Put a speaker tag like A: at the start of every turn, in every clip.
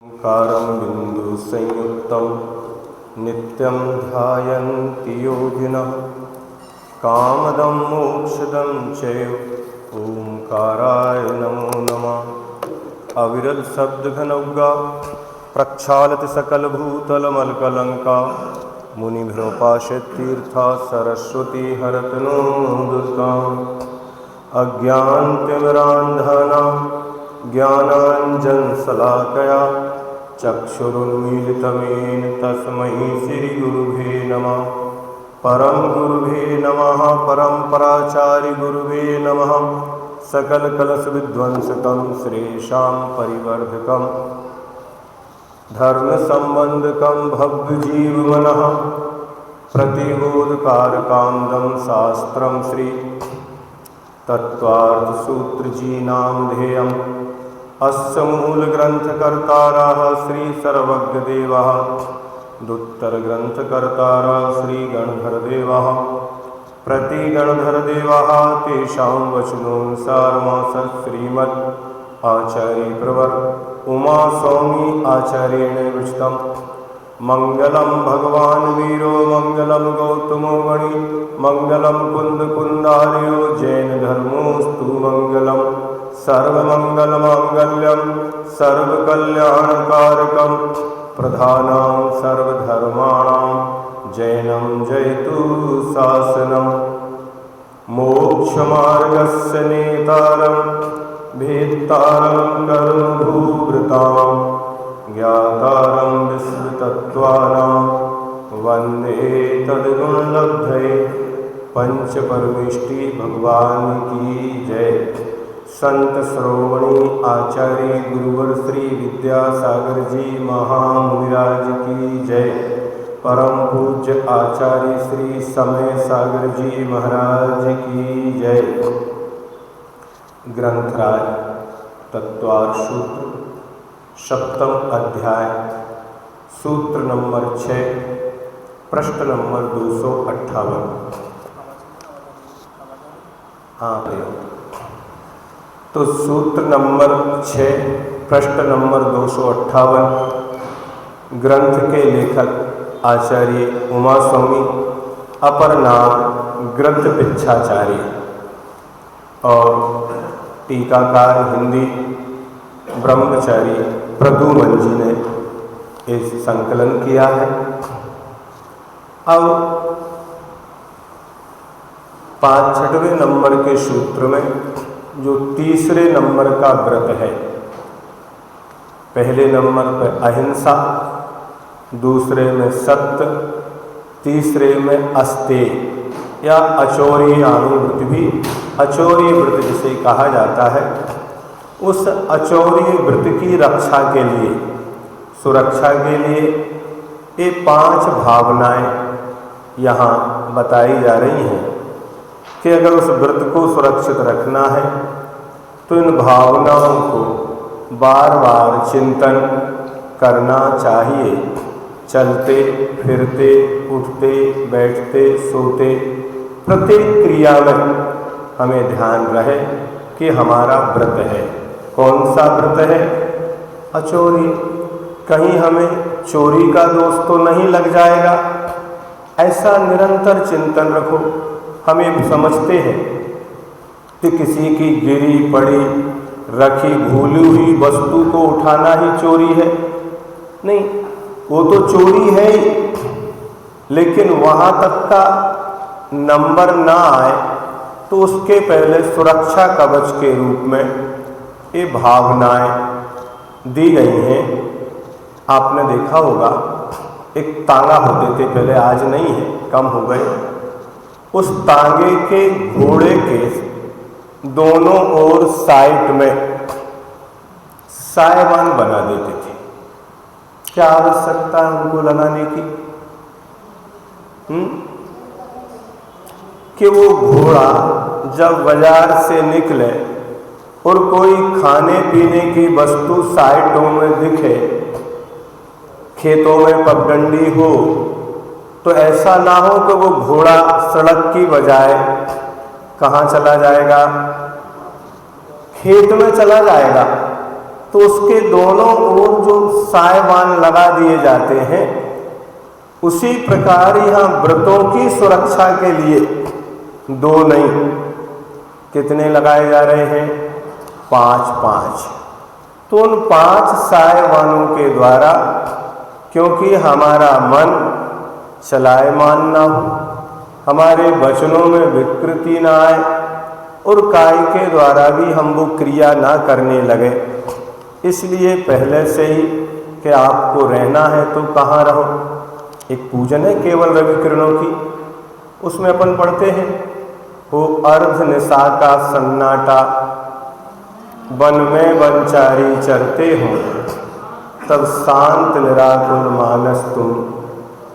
A: ओंकारं बिन्दुसंयुक्तं नित्यं ध्यायन्ति योगिनः कामदं मोक्षदं चैव ओंकाराय नमो नमः। अविरल शब्दघनौघा प्रक्षालति सकलभूतलमलकलंका मुनिभ्रोपाश्यतीर्था सरस्वती हरत नो दुर्गाम्। अज्ञानतिमिरान्धानां ज्ञानाञ्जनशलाकया चक्षुरुन्मीलितं येन तस्मै श्रीगुरुवे नमः। परम गुरुवे नमः। परम्पराचार्य गुरुवे नमः। सकलकलशविध्वंसकं श्रेषां परिवर्धकं धर्मसम्बन्धकं भव्यजीवमनः प्रतिबोधकारकान्दं शास्त्रं श्री तत्त्वार्थसूत्रजीनां ध्येयम् अस्य मूलग्रन्थकर्तारः श्री सर्वज्ञदेवः दुत्तरग्रन्थकर्तारः श्री गणधरदेवः प्रतिगणधरदेवः तेषां वचनोऽनुसारमास श्रीमद् आचार्यप्रवर उमास्वामी आचार्येण विरचितं मंगलम भगवान वीरो मंगलम गौतमो गणि मंगलम कुंदकुंदार्यो जैन धर्मोस्तु मंगलम सर्वमंगलमांगल्यम सर्वकल्याणकारकम प्रधानां सर्वधर्माणां जैनं जयतु शासनम्। मोक्षमार्गस्य नेतारं भेत्तारं कर्मभूभृतां ज्ञातारं विश्वतत्त्वानां वन्दे तद्गुणलब्धये पंचपरमेष्टि भगवान की जय। संत श्रोमणी आचार्य गुरुवर श्री विद्यासागर जी महामुनिराज की जय। परम पूज्य आचार्य श्री समय सागर जी महाराज की जय। ग्रंथराज तत्वार्थ सूत्र सप्तम अध्याय सूत्र नंबर 6 प्रश्न नंबर 258। हाँ तो सूत्र नंबर 6 प्रश्न नंबर 258 ग्रंथ के लेखक आचार्य उमास्वामी अपर नाम ग्रंथ पिच्छाचार्य और टीकाकार हिंदी ब्रह्मचारी प्रदुमन जी ने इस संकलन किया है। अब 5वें नंबर के सूत्र में जो तीसरे नंबर का व्रत है, पहले नंबर पर अहिंसा, दूसरे में सत्य, तीसरे में अस्तेय या अचौर्यानुव्रत भी अचौर्य व्रत जिसे कहा जाता है, उस अचौर्य व्रत की रक्षा के लिए सुरक्षा के लिए ये 5 भावनाएं यहाँ बताई जा रही हैं कि अगर उस व्रत को सुरक्षित रखना है तो इन भावनाओं को बार बार चिंतन करना चाहिए। चलते फिरते उठते बैठते सोते प्रत्येक क्रिया में हमें ध्यान रहे कि हमारा व्रत है। कौन सा व्रत है? अचौरी। कहीं हमें चोरी का दोष तो नहीं लग जाएगा, ऐसा निरंतर चिंतन रखो। हमें समझते हैं कि किसी की गिरी पड़ी रखी भूली हुई वस्तु को उठाना ही चोरी है। नहीं, वो तो चोरी है ही, लेकिन वहाँ तक का नंबर ना आए तो उसके पहले सुरक्षा कवच के रूप में ये भावनाएं दी गई हैं। आपने देखा होगा एक तांगा होते थे पहले, आज नहीं है, कम हो गए। उस तांगे के घोड़े के दोनों ओर साइड में सायवान बना देते थे। क्या आवश्यकता है उनको लगाने की? कि वो घोड़ा जब बाजार से निकले और कोई खाने पीने की वस्तु साइडों में दिखे, खेतों में पगडंडी हो, तो ऐसा ना हो कि वो घोड़ा सड़क की बजाय कहाँ चला जाएगा? खेत में चला जाएगा। तो उसके दोनों ओर जो सायवान लगा दिए जाते हैं, उसी प्रकार यहाँ व्रतों की सुरक्षा के लिए 2 नहीं, कितने लगाए जा रहे हैं? 5-5। तो उन 5 सायवानों के द्वारा, क्योंकि हमारा मन चलायमान ना हो, हमारे वचनों में विकृति ना आए और काय के द्वारा भी हम वो क्रिया ना करने लगे, इसलिए पहले से ही कि आपको रहना है तो कहाँ रहो। एक पूजन है केवल रवि किरणों की, उसमें अपन पढ़ते हैं, हो अर्ध निशा का सन्नाटा, वन में वनचारी चरते हो, तब शांत निराकुल मानस तुम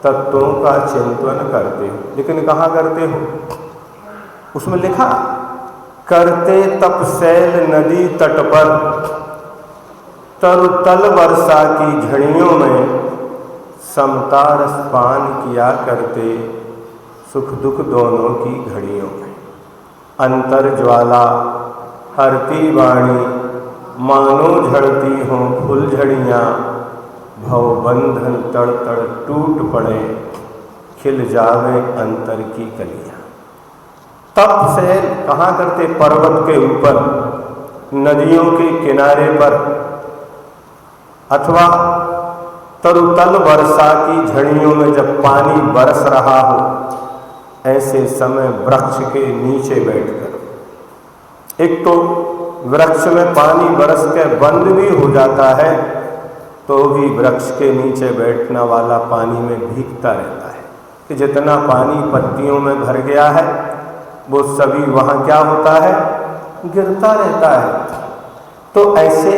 A: तत्वों का चिंतन करते हो। लेकिन कहाँ करते हो? उसमें लिखा, करते तपसैल नदी तट पर, तरुतल वर्षा की झड़ियों में, समता रसपान किया करते, सुख दुख दोनों की घड़ियों में। अंतर ज्वाला हरती वाणी, मानो झड़ती हों फुलझड़ियाँ, भव बंधन तड़ तड़ टूट पड़े, खिल जावे अंतर की कलियाँ। तप से कहाँ करते? पर्वत के ऊपर, नदियों के किनारे पर, अथवा तरुतल वर्षा की झड़ियों में जब पानी बरस रहा हो, ऐसे समय वृक्ष के नीचे बैठकर। एक तो वृक्ष में पानी बरस के बंद भी हो जाता है, तो भी वृक्ष के नीचे बैठने वाला पानी में भीगता रहता है कि जितना पानी पत्तियों में भर गया है वो सभी वहाँ क्या होता है? गिरता रहता है। तो ऐसे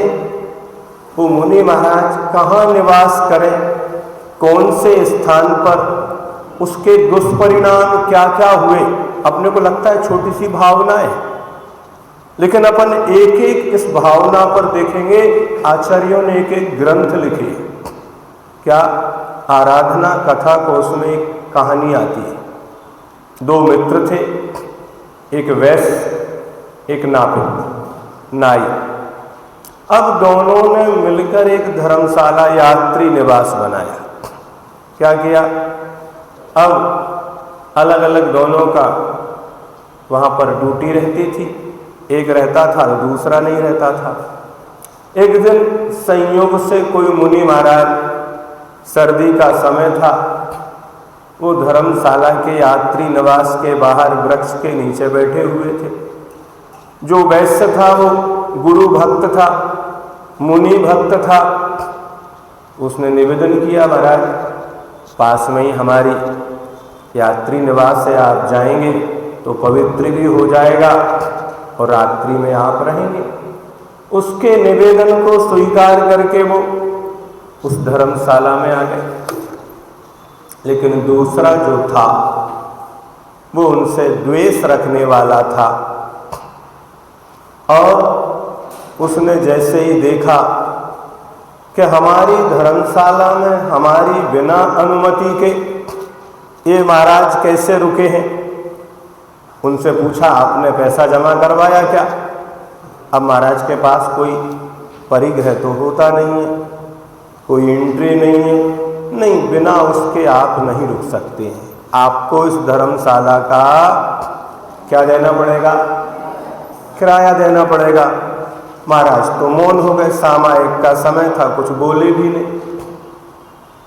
A: वो मुनि महाराज कहाँ निवास करें, कौन से स्थान पर, उसके दुष्परिणाम क्या क्या हुए? अपने को लगता है छोटी सी भावना है, लेकिन अपन एक एक इस भावना पर देखेंगे। आचार्यों ने एक एक ग्रंथ लिखे। क्या? आराधना कथा को उसमें एक कहानी आती है। 2 मित्र थे, एक वैश्य एक नापित नाई। अब दोनों ने मिलकर एक धर्मशाला यात्री निवास बनाया। क्या किया? अब अलग अलग दोनों का वहाँ पर ड्यूटी रहती थी, एक रहता था दूसरा नहीं रहता था। एक दिन संयोग से कोई मुनि महाराज, सर्दी का समय था, वो धर्मशाला के यात्री निवास के बाहर वृक्ष के नीचे बैठे हुए थे। जो वैश्य था वो गुरु भक्त था, मुनि भक्त था। उसने निवेदन किया, महाराज पास में ही हमारी यात्री निवास है, आप जाएंगे तो पवित्र भी हो जाएगा और रात्रि में आप रहेंगे। उसके निवेदन को स्वीकार करके वो उस धर्मशाला में आ गए। लेकिन दूसरा जो था वो उनसे द्वेष रखने वाला था, और उसने जैसे ही देखा कि हमारी धर्मशाला में हमारी बिना अनुमति के ये महाराज कैसे रुके हैं, उनसे पूछा, आपने पैसा जमा करवाया क्या? अब महाराज के पास कोई परिग्रह तो होता नहीं है, कोई एंट्री नहीं है, नहीं, बिना उसके आप नहीं रुक सकते हैं। आपको इस धर्मशाला का क्या देना पड़ेगा? किराया देना पड़ेगा। महाराज तो मौन हो गए, सामायिक का समय था, कुछ बोले भी नहीं।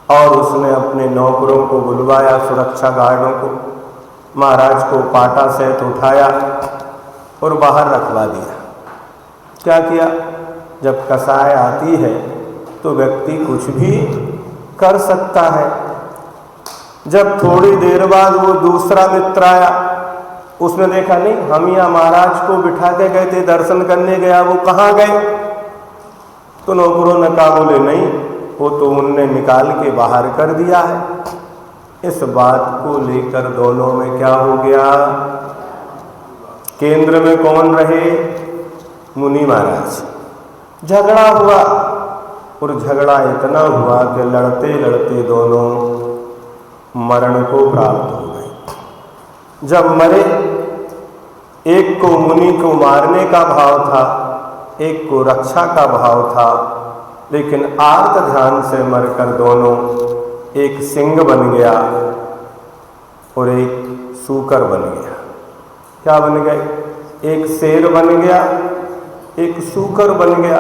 A: और उसने अपने नौकरों को बुलवाया, सुरक्षा गार्डों को, महाराज को पाटा सहित उठाया और बाहर रखवा दिया। क्या किया? जब कसाई आती है तो व्यक्ति कुछ भी कर सकता है। जब थोड़ी देर बाद वो दूसरा मित्र आया, उसने देखा नहीं, हम यहाँ महाराज को बिठा के गए थे, दर्शन करने गया, वो कहाँ गए? तो नौकरों ने कहा, बोले नहीं, वो तो उनने निकाल के बाहर कर दिया है। इस बात को लेकर दोनों में क्या हो गया? केंद्र में कौन रहे? मुनि महाराज। झगड़ा हुआ, और झगड़ा इतना हुआ कि लड़ते लड़ते दोनों मरण को प्राप्त हो गए। जब मरे, एक को मुनि को मारने का भाव था, एक को रक्षा का भाव था, लेकिन आर्त ध्यान से मरकर दोनों एक सिंह बन गया और एक सूकर बन गया। क्या बन गए? एक शेर बन गया, एक सूकर बन गया।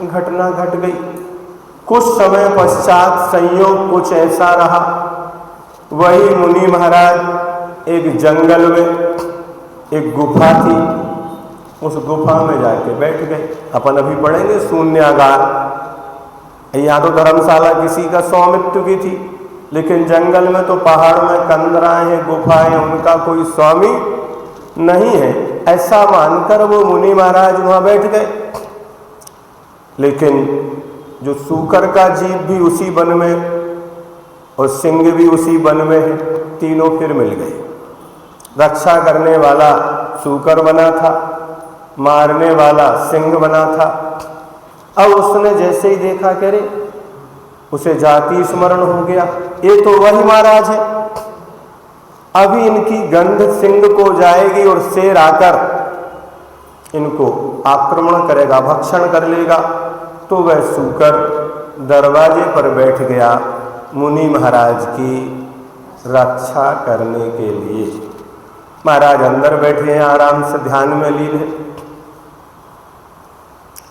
A: घटना घट गई। कुछ समय पश्चात संयोग कुछ ऐसा रहा, वही मुनि महाराज एक जंगल में एक गुफा थी, उस गुफा में जाके बैठ गए। अपन अभी पढ़ेंगे शून्यागार। यहाँ तो धर्मशाला किसी का स्वामित्व की थी, लेकिन जंगल में तो पहाड़ में कंदराएं हैं, गुफाएं, उनका कोई स्वामी नहीं है, ऐसा मानकर वो मुनि महाराज वहां बैठ गए। लेकिन जो सूकर का जीव भी उसी वन में और सिंह भी उसी वन में है, तीनों फिर मिल गए। रक्षा करने वाला सूकर बना था, मारने वाला सिंह बना था। अब उसने जैसे ही देखा, कह रहे उसे जाति स्मरण हो गया, ये तो वही महाराज है। अभी इनकी गंध सिंह को जाएगी और शेर आकर इनको आक्रमण करेगा, भक्षण कर लेगा। तो वह सूकर दरवाजे पर बैठ गया मुनि महाराज की रक्षा करने के लिए। महाराज अंदर बैठे हैं, आराम से ध्यान में लीन है।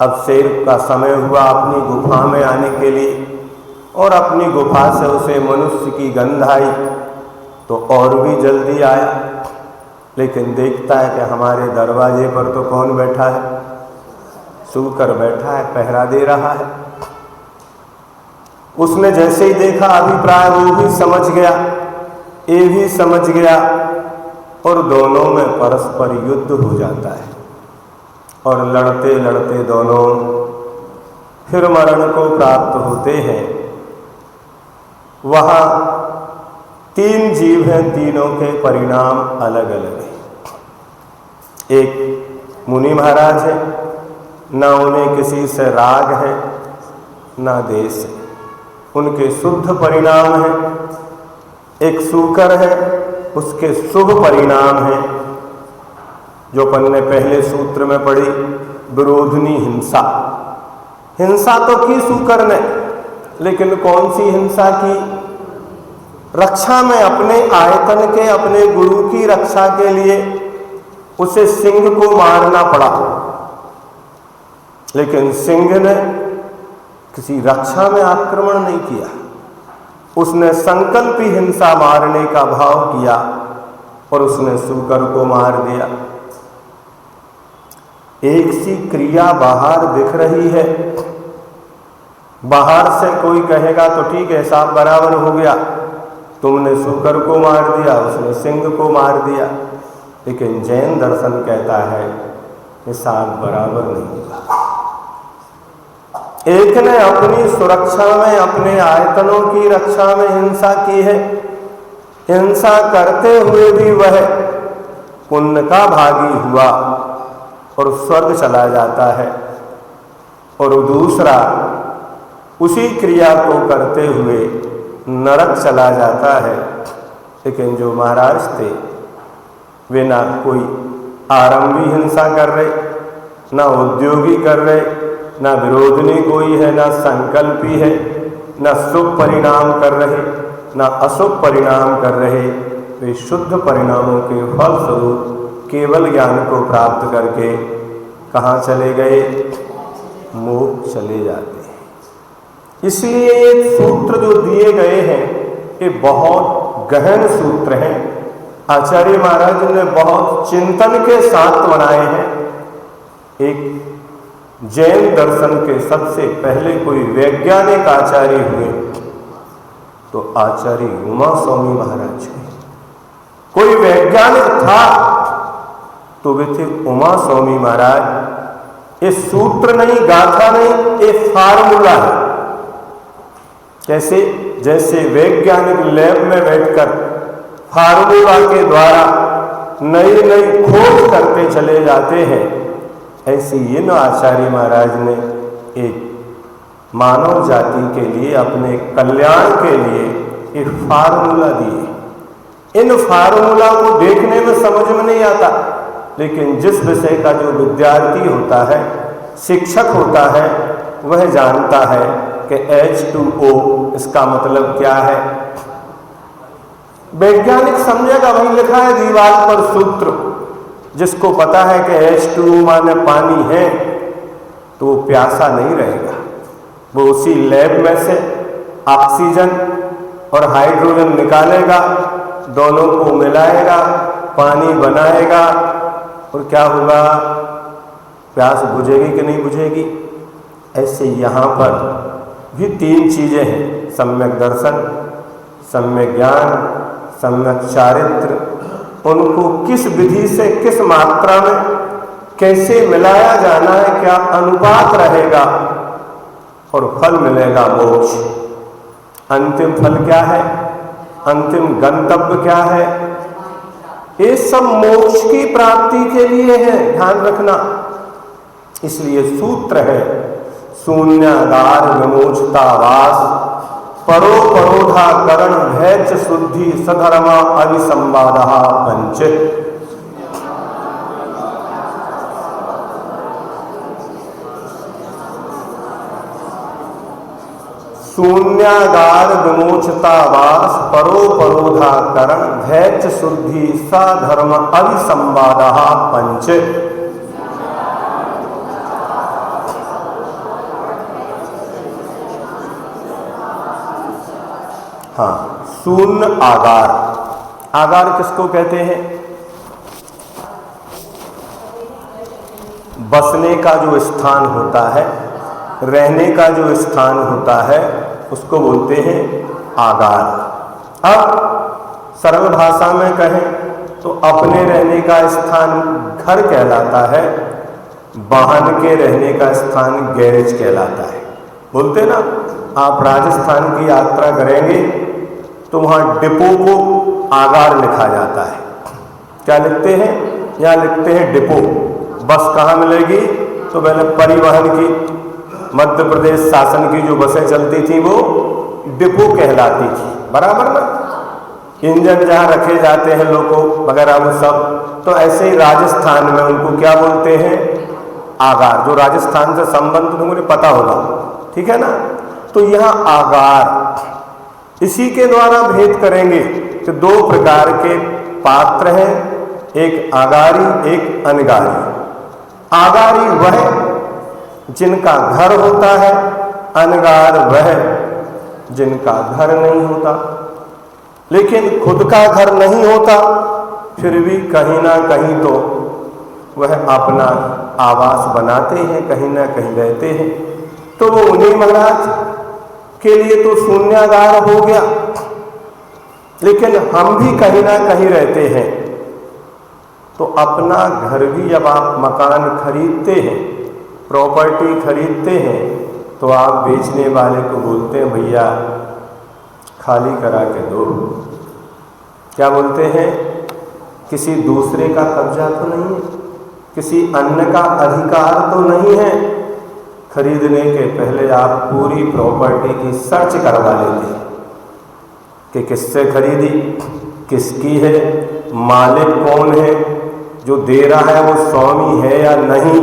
A: अब शेर का समय हुआ अपनी गुफा में आने के लिए, और अपनी गुफा से उसे मनुष्य की गंध आई तो और भी जल्दी आया। लेकिन देखता है कि हमारे दरवाजे पर तो कौन बैठा है? सूकर बैठा है, पहरा दे रहा है। उसने जैसे ही देखा, अभिप्राय वो भी समझ गया, ये भी समझ गया, और दोनों में परस्पर युद्ध हो जाता है। और लड़ते लड़ते दोनों फिर मरण को प्राप्त होते हैं। वहाँ 3 जीव हैं, तीनों के परिणाम अलग अलग हैं। एक मुनि महाराज है, ना उन्हें किसी से राग है ना देश है, उनके शुद्ध परिणाम है। एक सूकर है, उसके शुभ परिणाम है, जो अपन ने पहले सूत्र में पढ़ी, विरोधनी हिंसा। हिंसा तो की सूकर ने, लेकिन कौन सी हिंसा की? रक्षा में अपने आयतन के, अपने गुरु की रक्षा के लिए उसे सिंह को मारना पड़ा। लेकिन सिंह ने किसी रक्षा में आक्रमण नहीं किया, उसने संकल्पी हिंसा मारने का भाव किया और उसने सूकर को मार दिया। एक सी क्रिया बाहर दिख रही है, बाहर से कोई कहेगा तो ठीक है, हिसाब बराबर हो गया, तुमने सूकर को मार दिया, उसने सिंह को मार दिया। लेकिन जैन दर्शन कहता है हिसाब बराबर नहीं होगा। एक ने अपनी सुरक्षा में, अपने आयतनों की रक्षा में हिंसा की है, हिंसा करते हुए भी वह पुण्य का भागी हुआ और स्वर्ग चला जाता है, और दूसरा उसी क्रिया को करते हुए नरक चला जाता है। लेकिन जो महाराज थे वे ना कोई आरंभी हिंसा कर रहे, ना उद्योगी कर रहे, ना विरोधनी कोई है, ना संकल्पी है, ना शुभ परिणाम कर रहे, ना अशुभ परिणाम कर रहे। वे शुद्ध परिणामों के फलस्वरूप केवल ज्ञान को प्राप्त करके कहाँ चले गए? मोक्ष चले जाते हैं। इसलिए ये सूत्र जो दिए गए हैं ये बहुत गहन सूत्र हैं। आचार्य महाराज ने बहुत चिंतन के साथ बनाए हैं। एक जैन दर्शन के सबसे पहले कोई वैज्ञानिक आचार्य हुए तो आचार्य उमा स्वामी महाराज हुए। कोई वैज्ञानिक था तो वे थे उमा स्वामी महाराज। ये सूत्र नहीं, गाथा नहीं, ये फार्मूला है। कैसे? जैसे वैज्ञानिक लैब में बैठकर फार्मूला के द्वारा नई नई खोज करते चले जाते हैं, ऐसे इन आचार्य महाराज ने एक मानव जाति के लिए, अपने कल्याण के लिए एक फार्मूला दिए। इन फार्मूला को देखने में समझ में नहीं आता, लेकिन जिस विषय का जो विद्यार्थी होता है शिक्षक होता है वह जानता है कि H2O इसका मतलब क्या है। वैज्ञानिक समझेगा, वही लिखा है दीवार पर सूत्र। जिसको पता है कि H2O माने पानी है तो वो प्यासा नहीं रहेगा। वो उसी लैब में से ऑक्सीजन और हाइड्रोजन निकालेगा, दोनों को मिलाएगा, पानी बनाएगा और क्या होगा, प्यास बुझेगी कि नहीं बुझेगी। ऐसे यहाँ पर भी तीन चीज़ें हैं, सम्यक दर्शन, सम्यक ज्ञान, सम्यक चारित्र। उनको किस विधि से, किस मात्रा में, कैसे मिलाया जाना है, क्या अनुपात रहेगा और फल मिलेगा मोक्ष। अंतिम फल क्या है, अंतिम गंतव्य क्या है, ये सब मोक्ष की प्राप्ति के लिए है, ध्यान रखना। इसलिए सूत्र है शून्यागार विमोचतावास परो परोधा करण भैच शुद्धि सधर्मा अभिसंवाद पंच। शून्यागार विमोचतावास परो परोधा करण भैच शुद्धि सधर्म अभिसंवाद पंच। हाँ, शून्य आगार। आगार किसको कहते हैं, बसने का जो स्थान होता है, रहने का जो स्थान होता है, उसको बोलते हैं आगार। अब सरल भाषा में कहें तो अपने रहने का स्थान घर कहलाता है, वाहन के रहने का स्थान गैरेज कहलाता है। बोलते ना, आप राजस्थान की यात्रा करेंगे तो वहाँ डिपो को आगार लिखा जाता है। क्या लिखते हैं, यहाँ लिखते हैं डिपो। बस कहाँ मिलेगी, तो पहले परिवहन की, मध्य प्रदेश शासन की जो बसें चलती थी वो डिपो कहलाती थी, बराबर ना। इंजन जहाँ रखे जाते हैं लोगों वगैरह वो सब, तो ऐसे ही राजस्थान में उनको क्या बोलते हैं, आगार। जो राजस्थान से संबंध तुमको पता होगा, ठीक है ना। तो यहाँ आगार, इसी के द्वारा भेद करेंगे कि दो प्रकार के पात्र हैं, एक आगारी एक अनगारी। आगारी वह जिनका घर होता है, अनगार वह जिनका घर नहीं होता। लेकिन खुद का घर नहीं होता, फिर भी कहीं ना कहीं तो वह अपना आवास बनाते हैं, कहीं ना कहीं रहते हैं। तो वो उन्हीं महाराज के लिए तो शून्यागार हो गया। लेकिन हम भी कहीं ना कहीं रहते हैं, तो अपना घर भी, जब आप मकान खरीदते हैं, प्रॉपर्टी खरीदते हैं, तो आप बेचने वाले को बोलते हैं भैया खाली करा के दो। क्या बोलते हैं, किसी दूसरे का कब्जा तो नहीं है, किसी अन्य का अधिकार तो नहीं है। खरीदने के पहले आप पूरी प्रॉपर्टी की सर्च करवा लेते हैं कि किससे खरीदी, किसकी है, मालिक कौन है, जो दे रहा है वो स्वामी है या नहीं।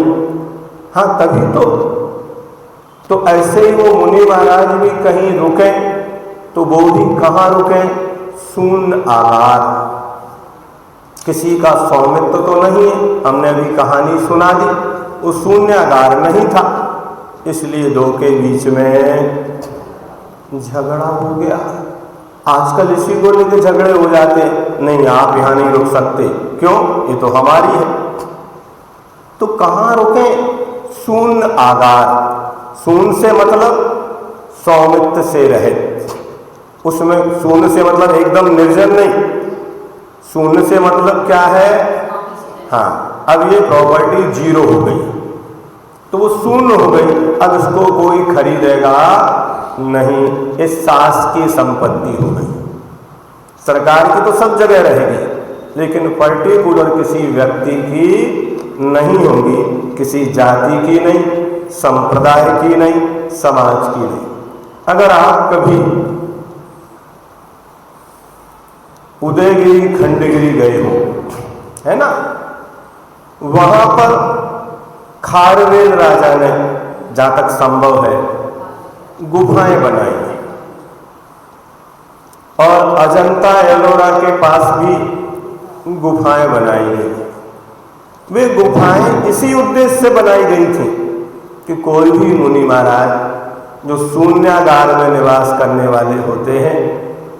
A: हाँ, तभी तो ऐसे ही वो मुनि महाराज भी कहीं रुके, तो वो भी कहाँ रुके, शून्य आगार। किसी का स्वामित्व तो नहीं है, हमने अभी कहानी सुना दी, वो शून्य आगार नहीं था, इसलिए दो के बीच में झगड़ा हो गया। आजकल इसी को लेकर झगड़े हो जाते हैं, नहीं आप यहाँ नहीं रुक सकते, क्यों, ये तो हमारी है। तो कहाँ रुके, शून्य आगार। शून्य से मतलब स्वामित्व से रहित, उसमें शून्य से मतलब एकदम निर्जन नहीं, शून्य से मतलब क्या है, हाँ अब ये प्रॉपर्टी जीरो हो गई, तो वो शून्य हो गई, अब इसको कोई खरीदेगा नहीं, इस शासकीय संपत्ति हो गई। सरकार की तो सब जगह रहेगी, लेकिन पर्टिकुलर किसी व्यक्ति की नहीं होगी, किसी जाति की नहीं, संप्रदाय की नहीं, समाज की नहीं। अगर आप कभी उदयगिरी खंडगिरी गए हो, है ना, वहां पर खारवेल राजा ने जहाँ तक संभव है गुफाएं बनाई हैं, और अजंता एलोरा के पास भी गुफाएं बनाई गई। वे गुफाएं इसी उद्देश्य से बनाई गई थी कि कोई भी मुनि महाराज जो शून्यागार में निवास करने वाले होते हैं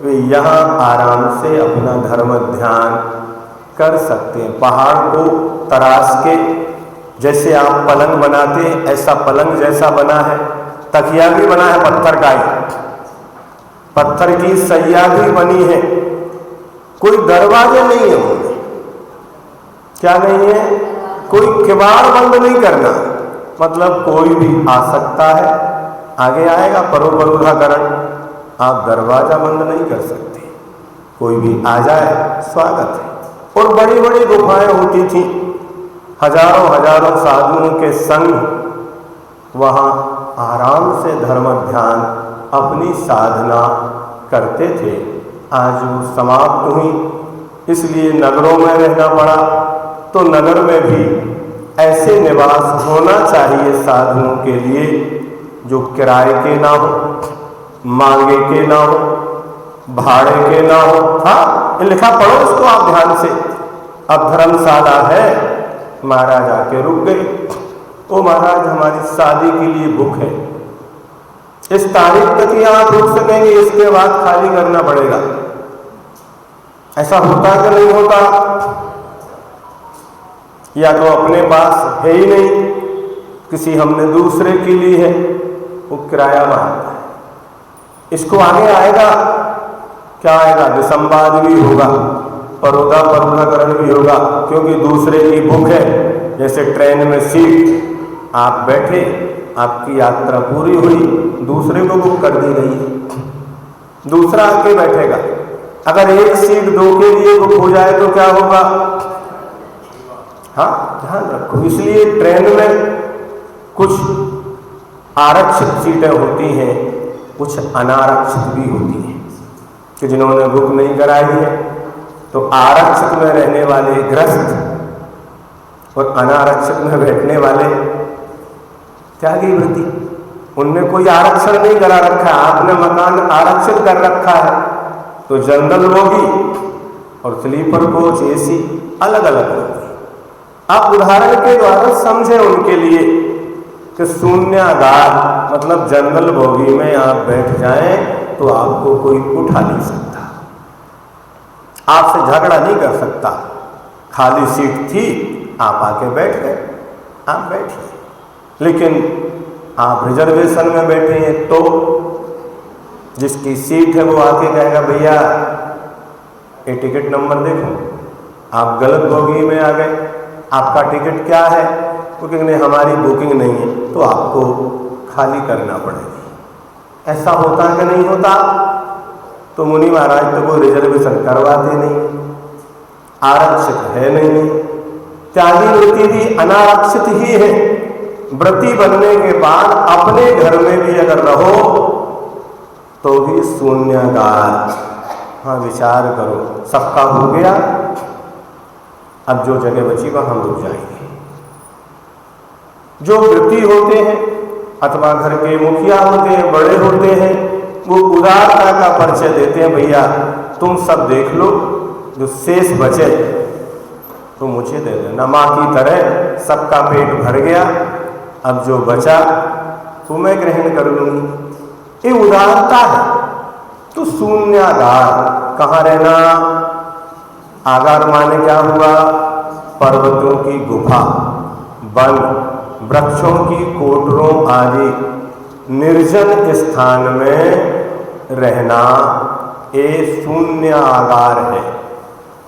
A: वे यहाँ आराम से अपना धर्म ध्यान कर सकते हैं। पहाड़ को तराश के जैसे आप पलंग बनाते हैं ऐसा पलंग जैसा बना है, तकिया भी बना है पत्थर का ही, पत्थर की सैया भी बनी है, कोई दरवाजे नहीं है उनमें, क्या नहीं है, कोई किवाड़ बंद नहीं करना, मतलब कोई भी आ सकता है, आगे आएगा परोपरूढ़ाकरण, आप दरवाजा बंद नहीं कर सकते, कोई भी आ जाए स्वागत है। और बड़ी बड़ी गुफाएं होती थी, हजारों हजारों साधुओं के संग वहाँ आराम से धर्म ध्यान अपनी साधना करते थे। आज वो समाप्त हुई, इसलिए नगरों में रहना पड़ा। तो नगर में भी ऐसे निवास होना चाहिए साधुओं के लिए जो किराए के ना हो, मांगे के ना हो, भाड़े के ना हो। हाँ, लिखा पढ़ो इसको आप ध्यान से। अब धर्मशाला है, महाराज आके रुक गए, ओ महाराज हमारी शादी के लिए बुक है, इस तारीख तक ही आप रुक सकेंगे, इसके बाद खाली करना पड़ेगा। ऐसा होता कि नहीं होता? या तो अपने पास है ही नहीं, किसी हमने दूसरे के लिए है, वो किराया मांगता है। इसको आगे आएगा, क्या आएगा, विसंवाद भी होगा, परोपरूढ़ाकरण भी होगा, क्योंकि दूसरे की बुक है। जैसे ट्रेन में सीट आप बैठे, आपकी यात्रा पूरी हुई, दूसरे को बुक कर दी गई, दूसरा आके बैठेगा। अगर एक सीट दो के लिए बुक हो जाए तो क्या होगा? हाँ, ध्यान रखो। इसलिए ट्रेन में कुछ आरक्षित सीटें होती हैं, कुछ अनारक्षित भी होती हैं, कि जिन्होंने बुक नहीं कराई है तो आरक्षित में रहने वाले ग्रस्त और अनारक्षित में बैठने वाले त्यागी व्रती, उनने कोई आरक्षण नहीं करा रखा है, आपने मकान आरक्षित कर रखा है। तो जनरल बोगी और स्लीपर कोच एसी अलग अलग होगी। आप उदाहरण के द्वारा समझे उनके लिए कि शून्यागार मतलब जनरल बोगी में आप बैठ जाएं तो आपको कोई उठा नहीं सकता, आपसे झगड़ा नहीं कर सकता। खाली सीट थी, आप आके बैठ गए, आप बैठिए। लेकिन आप रिजर्वेशन में बैठे हैं तो जिसकी सीट है वो आके कहेगा भैया ये टिकट नंबर देखो, आप गलत बोगी में आ गए, आपका टिकट क्या है? वो कहेंगे हमारी बुकिंग नहीं है, तो आपको खाली करना पड़ेगी। ऐसा होता कि नहीं होता? तो मुनि महाराज तो कोई रिजर्वेशन करवाते नहीं, आरक्षित है नहीं। त्यागी व्रती भी अनारक्षित ही है। व्रती बनने के बाद अपने घर में भी अगर रहो तो भी शून्यागार। हाँ, विचार करो, सबका हो गया, अब जो जगह बची वह हम रुक जाएंगे। जो व्रती होते हैं अथवा घर के मुखिया होते हैं, बड़े होते हैं, वो उदारता का परिचय देते हैं, भैया तुम सब देख लो, जो शेष बचे तो मुझे दे देना। माँ की तरह सबका पेट भर गया, अब जो बचा तो मैं ग्रहण कर लूंगी। ये उदारता है। तो शून्यागार कहाँ रहना? आगार माने क्या हुआ? पर्वतों की गुफा, वन, वृक्षों की कोटरों आदि निर्जन स्थान में रहना, ये शून्यागार है।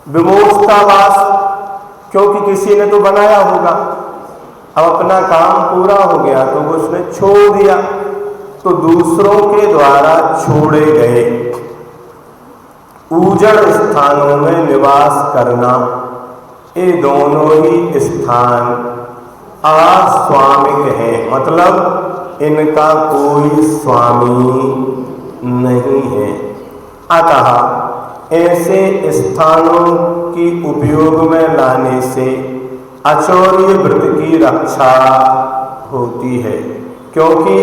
A: विमोचतावास, क्योंकि किसी ने तो बनाया होगा, अब अपना काम पूरा हो गया तो वो उसने छोड़ दिया, तो दूसरों के द्वारा छोड़े गए उजड़ स्थानों में निवास करना, ये दोनों ही स्थान अस्वामिक हैं, मतलब इनका कोई स्वामी नहीं है। अतः ऐसे स्थानों की उपयोग में लाने से अचौर्य व्रत की रक्षा होती है, क्योंकि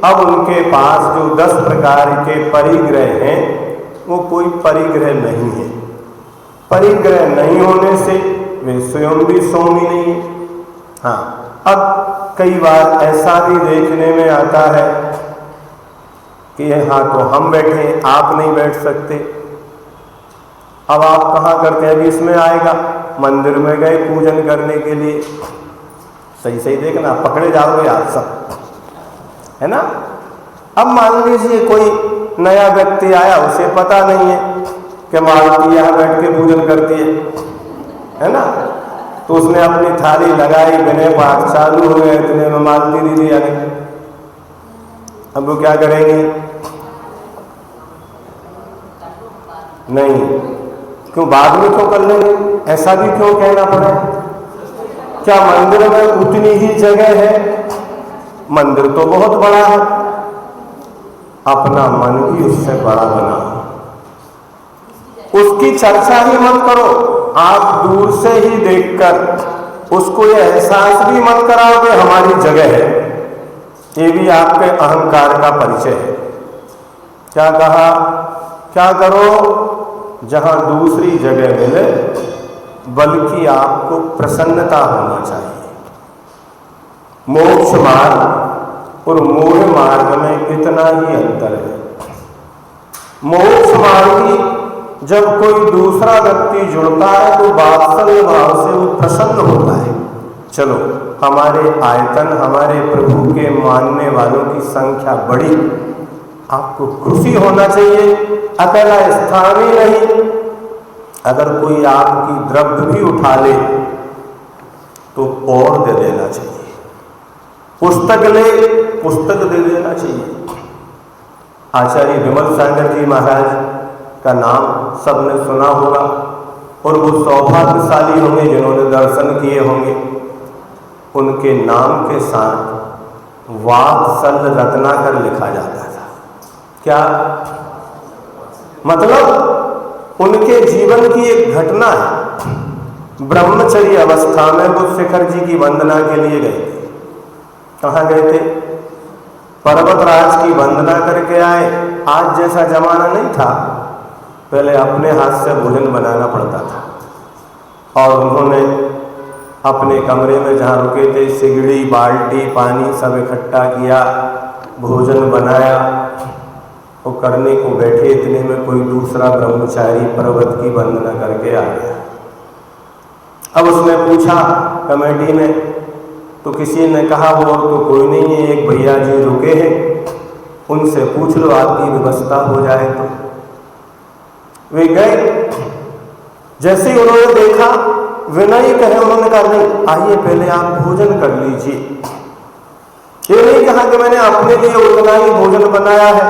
A: अब उनके पास जो 10 प्रकार के परिग्रह हैं वो कोई परिग्रह नहीं है। परिग्रह नहीं होने से वे स्वयं भी स्वामी नहीं है। हाँ, अब कई बार ऐसा भी देखने में आता है कि हाँ तो हम बैठे, आप नहीं बैठ सकते। अब आप कहाँ करते हैं? अभी इसमें आएगा, मंदिर में गए पूजन करने के लिए, सही सही देखना, पकड़े जाओगे आप सब, है ना। अब मान लीजिए कोई नया व्यक्ति आया, उसे पता नहीं है कि मालती यहाँ बैठ के पूजन करती है ना, तो उसने अपनी थाली लगाई, बिना पाठ चालू हो गए, इतने में मालती दीदी आ गई। अब वो क्या करेंगी? नहीं, क्यों बाद में क्यों कर लेंगे? ऐसा भी क्यों कहना पड़े? क्या मंदिर में उतनी ही जगह है? मंदिर तो बहुत बड़ा है, अपना मन भी उससे बड़ा बना, उसकी चर्चा ही मत करो। आप दूर से ही देखकर उसको ये एहसास भी मत कराओ कि हमारी जगह है। ये भी आपके अहंकार का परिचय है। क्या कहा? क्या करो? जहां दूसरी जगह मिले, बल्कि आपको प्रसन्नता होना चाहिए। मोक्ष मार्ग और मोह मार्ग में इतना ही अंतर है। मोक्ष मार्गी जब कोई दूसरा व्यक्ति जुड़ता है तो वात्सल्य भाव से वो प्रसन्न होता है। चलो, हमारे आयतन, हमारे प्रभु के मानने वालों की संख्या बढ़ी, आपको खुशी होना चाहिए। अकेला स्थान ही नहीं, अगर कोई आपकी द्रव्य भी उठा ले तो और दे देना चाहिए। पुस्तक ले, पुस्तक दे देना चाहिए। आचार्य विमल सागर जी महाराज का नाम सबने सुना होगा, और वो सौभाग्यशाली होंगे जिन्होंने दर्शन किए होंगे। उनके नाम के साथ वात्सल्य रत्नाकर लिखा जाता था। क्या मतलब? उनके जीवन की एक घटना है। ब्रह्मचर्य अवस्था में वो शिखर जी की वंदना के लिए गए थे। कहाँ गए थे? पर्वतराज की वंदना करके आए। आज जैसा जमाना नहीं था, पहले अपने हाथ से भोजन बनाना पड़ता था, और उन्होंने अपने कमरे में जहाँ रुके थे सिगड़ी, बाल्टी, पानी सब इकट्ठा किया, भोजन बनाया। वो करने को बैठे, इतने में कोई दूसरा ब्रह्मचारी पर्वत की वंदना करके आ गया। अब उसने पूछा कमेटी में, तो किसी ने कहा वो तो कोई नहीं है, एक भैया जी रुके हैं, उनसे पूछ लो आपकी व्यवस्था हो जाए तो। वे गए। जैसे ही उन्होंने देखा, विनय कहे, उन्होंने कहा नहीं, आइए पहले आप भोजन कर लीजिए। ये नहीं कहा कि मैंने अपने लिए उतना ही भोजन बनाया है,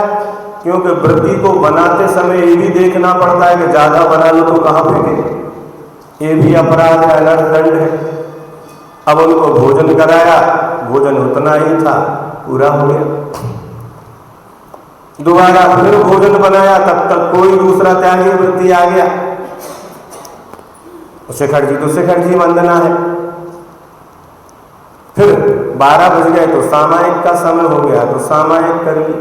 A: क्योंकि वृद्धि को बनाते समय ये भी देखना पड़ता है कि ज्यादा बना लो तो कहाँ फेंके, ये भी अपराध है, अनर्थ दंड है। अब उनको भोजन कराया, भोजन उतना ही था, पूरा हो गया। दोबारा फिर भोजन बनाया, तब तक कोई दूसरा त्यागी वृत्ति आ गया। शिखर जी तो शिखर जी वंदना है। फिर 12 बज गए तो सामायिक का समय हो गया, तो सामायिक कर ली।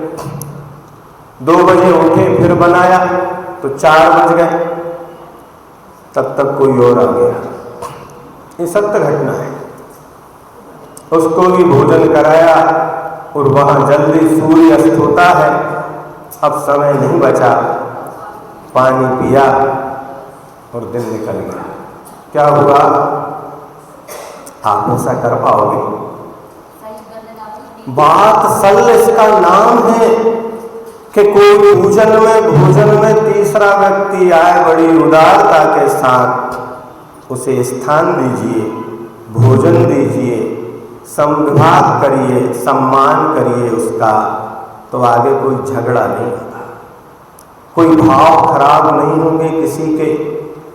A: 2 बजे उठे, फिर बनाया तो 4 बज गए, तब तक कोई और आ गया। ये सत्य घटना है। उसको भी भोजन कराया, और वहां जल्दी सूर्य अस्त होता है। अब समय नहीं बचा, पानी पिया और दिन निकल गया। क्या हुआ? आप ऐसा कर पाओगे? वात्सल्य इसका नाम है कि कोई पूजन में, भोजन में तीसरा व्यक्ति आए, बड़ी उदारता के साथ उसे स्थान दीजिए, भोजन दीजिए, संविभाग करिए, सम्मान करिए उसका, तो आगे कोई झगड़ा नहीं होगा, कोई भाव खराब नहीं होंगे किसी के।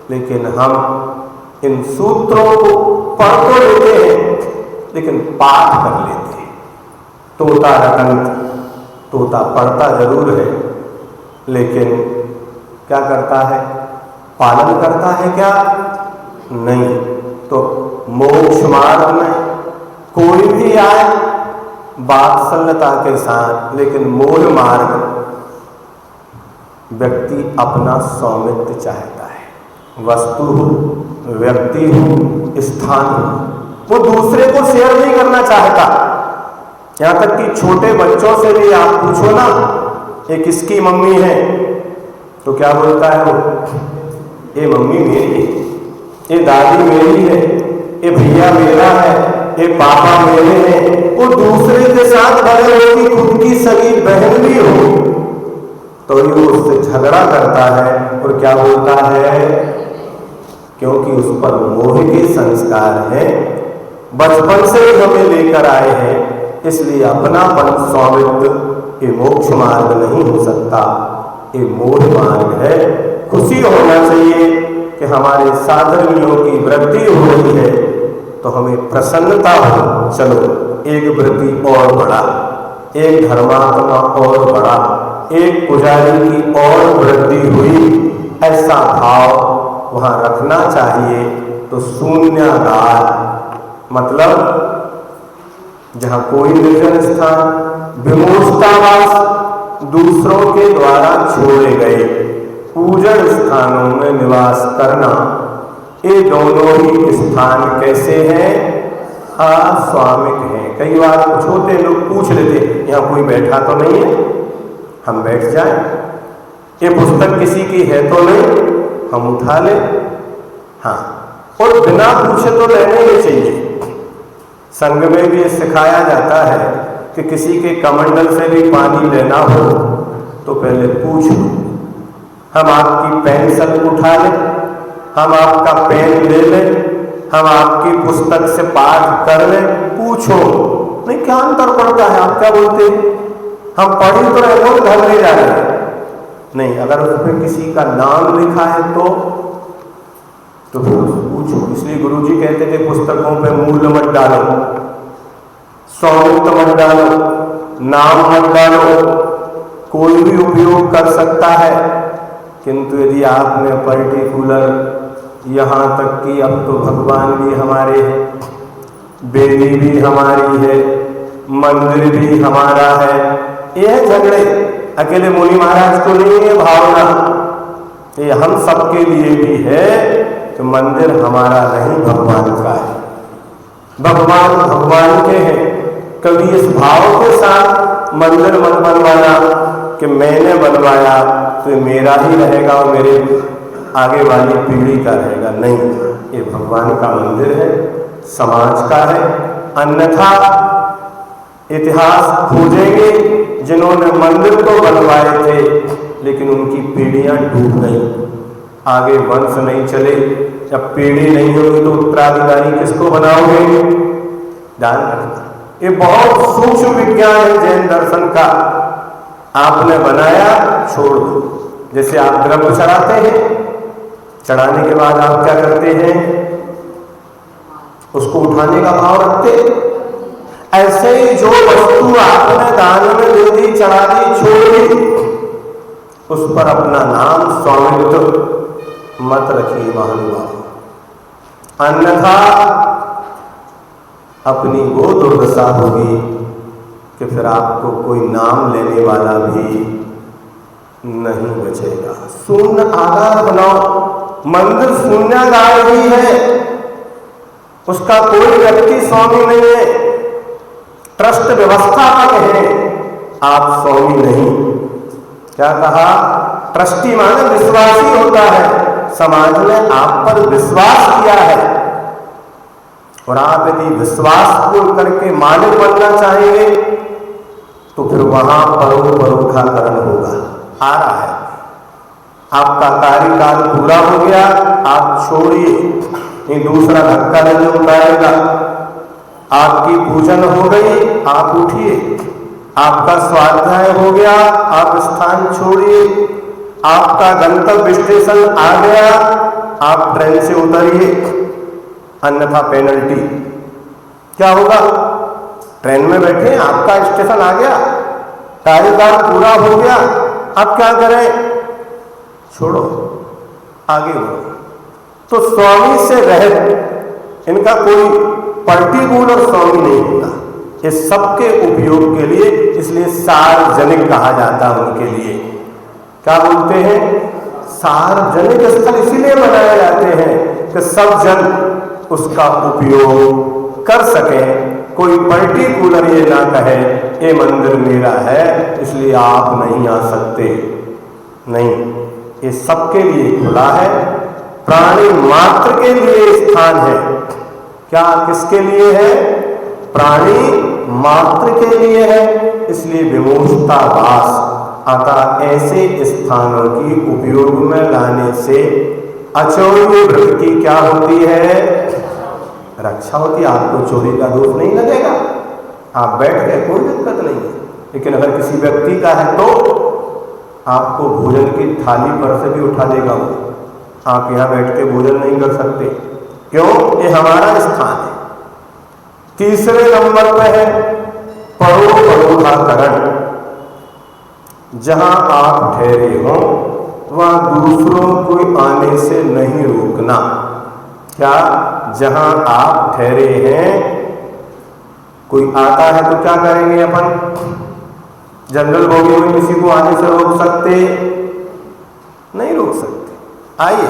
A: लेकिन हम इन सूत्रों को पढ़ तो लेते हैं, लेकिन पाठ कर लेते हैं। तोता रटंत, तोता पढ़ता जरूर है, लेकिन क्या करता है? पालन करता है क्या? नहीं। तो मोक्ष मार्ग में कोई भी आए वात्सल्यता के साथ, लेकिन मूल मार्ग व्यक्ति अपना स्वामित्व चाहता है। वस्तु हो, व्यक्ति हो, स्थान हो, वो दूसरे को शेयर नहीं करना चाहता। यहां तक कि छोटे बच्चों से भी आप पूछो ना, ये किसकी मम्मी है, तो क्या बोलता है वो, ये मम्मी मेरी है, ये दादी मेरी है, ये भैया मेरा है, ये पापा मेरे हैं। वो दूसरे के साथ भले उसकी खुद की सगी बहन भी हो तो ही वो उससे झगड़ा करता है और क्या बोलता है, क्योंकि उस पर मोह के संस्कार हैं, बचपन से ही हमें लेकर आए हैं, इसलिए अपनापन स्वामित्व ये मोक्ष मार्ग नहीं हो सकता, ये मोह मार्ग है। खुशी होना चाहिए कि हमारे साधर्मियों की वृद्धि हो रही है तो हमें प्रसन्नता हो, चलो एक वृद्धि और बढ़ा, एक धर्मात्मा और बढ़ा, एक पुजारी की और वृद्धि हुई, ऐसा भाव वहां रखना चाहिए। तो शून्यागार मतलब जहां कोई निर्जन स्थान, विमोचतावास, दूसरों के द्वारा छोड़े गए पूजन स्थानों में निवास करना, ये दोनों ही स्थान कैसे हैं, अस्वामिक हैं। कई बार कुछ होते लोग पूछ लेते, यहाँ कोई बैठा तो नहीं है, हम बैठ जाएं, ये पुस्तक किसी की है तो नहीं, हम उठा लें। हाँ, और बिना पूछे तो लेने ही चाहिए। संघ में भी सिखाया जाता है कि किसी के कमंडल से भी पानी लेना हो तो पहले पूछ लो। हम आपकी पेंसिल उठा लें, हम आपका पेन ले लें, हम आपकी पुस्तक से पाठ कर लें, पूछो नहीं, क्या अंतर पड़ता है, आप क्या बोलते हैं, हम पढ़ी तो रहे हो, घर ले जा रहे हैं नहीं, अगर उसमें किसी का नाम लिखा है तो फिर पूछो। इसलिए गुरुजी कहते थे पुस्तकों पे मूल मत डालो, स्वामित्व मत डालो, नाम मत डालो, कोई भी उपयोग कर सकता है, किंतु यदि आपने पर्टिकुलर यहाँ तक कि अब तो भगवान भी हमारे हैं, बेदी भी हमारी है, मंदिर भी हमारा है, यह झगड़े अकेले मुनि महाराज को नहीं है भावना, ये हम सबके लिए भी है कि मंदिर हमारा नहीं भगवान का है, भगवान भगवान के हैं। कभी इस भाव के साथ मंदिर मत बनवाना कि मैंने बनवाया तो ये मेरा ही रहेगा और मेरे आगे वाली पीढ़ी का रहेगा, नहीं, ये भगवान का मंदिर है, समाज का है। अन्यथा इतिहास खोजेंगे जिन्होंने मंदिर तो बनवाए थे लेकिन उनकी पीढ़ियां डूब गई, आगे वंश नहीं चले, जब पीढ़ी नहीं होगी तो उत्तराधिकारी किसको बनाओगे, ध्यान रखना। ये बहुत सूक्ष्म विज्ञान है जैन दर्शन का। आपने बनाया, छोड़ दो। जैसे आप द्रव्य चढ़ाते हैं, चढ़ाने के बाद आप क्या करते हैं, उसको उठाने का भाव रखते, ऐसे ही जो वस्तु आपने दान में दे दी, चढ़ा दी, छोड़ दी, उस पर अपना नाम स्वामित्व मत रखिए महानुभाव, अन्यथा अपनी वो दुर्दशा होगी कि फिर आपको कोई नाम लेने वाला भी नहीं बचेगा। शून्य आधार बनाओ, मंदिर शून्यागार ही है, उसका कोई व्यक्ति स्वामी नहीं है, ट्रस्ट व्यवस्थापक है, आप स्वामी नहीं। क्या कहा, ट्रस्टी माने विश्वासी होता है, समाज ने आप पर विश्वास किया है और आप यदि विश्वास को करके मालिक बनना चाहेंगे तो फिर वहां परोखाकरण होगा। आ रहा है, आपका कार्यकाल पूरा हो गया, आप छोड़िए, ये दूसरा धक्का नहीं उतारेगा। आपकी पूजन हो गई, आप उठिए, आपका स्वाध्याय हो गया, आप स्थान छोड़िए, आपका गंतव्य स्टेशन आ गया, आप ट्रेन से उतरिए, अन्यथा पेनल्टी। क्या होगा, ट्रेन में बैठे, आपका स्टेशन आ गया, कार्यकाल पूरा हो गया, अब क्या करें, छोड़ो, आगे बढ़ो। तो स्वामी से रहित इनका कोई पर्टिकुलर स्वामी नहीं होता, ये सबके उपयोग के लिए, इसलिए सार्वजनिक कहा जाता है उनके लिए। क्या बोलते हैं? सार्वजनिक स्थल इसीलिए बनाए जाते हैं कि सब जन उसका उपयोग कर सके। कोई पर्टिकुलर ये ना कहे ये मंदिर मेरा है इसलिए आप नहीं आ सकते, नहीं, ये सबके लिए खुला है। प्राणी मात्र के लिए स्थान है। क्या किसके लिए है? प्राणी मात्र के लिए है, इसलिए विमोचता वास। अतः ऐसे स्थानों की उपयोग में लाने से अचौर्य व्रत की क्या होती है? रक्षा होती है। आपको चोरी का दोष नहीं लगेगा, आप बैठ गए कोई दिक्कत नहीं है। लेकिन अगर किसी व्यक्ति का है तो आपको भोजन की थाली पर से भी उठा देगा वो। आप यहाँ बैठ के भोजन नहीं कर सकते, क्यों? ये हमारा स्थान है। तीसरे नंबर पर है परोपरोधाकरण। जहां आप ठहरे हो वहां दूसरों को आने से नहीं रोकना। क्या? जहां आप ठहरे हैं कोई आता है तो क्या करेंगे अपन? जनरल बोगी में किसी को आने से रोक सकते? नहीं रोक सकते। आइए,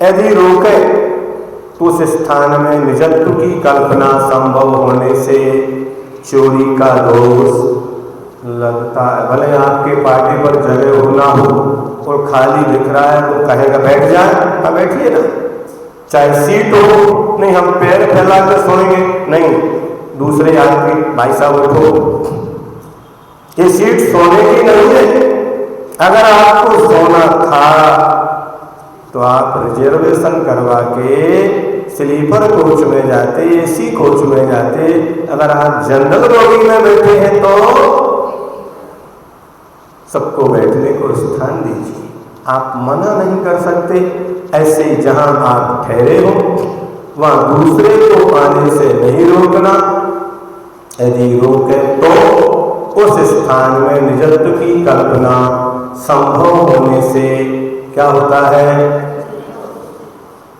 A: यदि रोके तो उस स्थान में निजत्व की कल्पना संभव होने से चोरी का दोष लगता है। भले आपके पार्टी पर जगह हो ना हो और खाली दिख रहा है तो कहेगा बैठ जाए, हाँ बैठिए ना, चाहे सीट हो, नहीं हम पैर फैला कर सोएंगे, नहीं, दूसरे आदमी भाई साहब उठो, ये सीट सोने की नहीं है। अगर आपको सोना था तो आप रिजर्वेशन करवा के स्लीपर कोच में जाते, एसी कोच में जाते। अगर आप जनरल बोगी में बैठे हैं तो सबको बैठने को स्थान दीजिए, आप मना नहीं कर सकते। ऐसे ही जहां आप ठहरे हो वहां दूसरे को आने से नहीं रोकना। यदि रोके तो उस स्थान में निजत्व की कल्पना संभव होने से क्या होता है?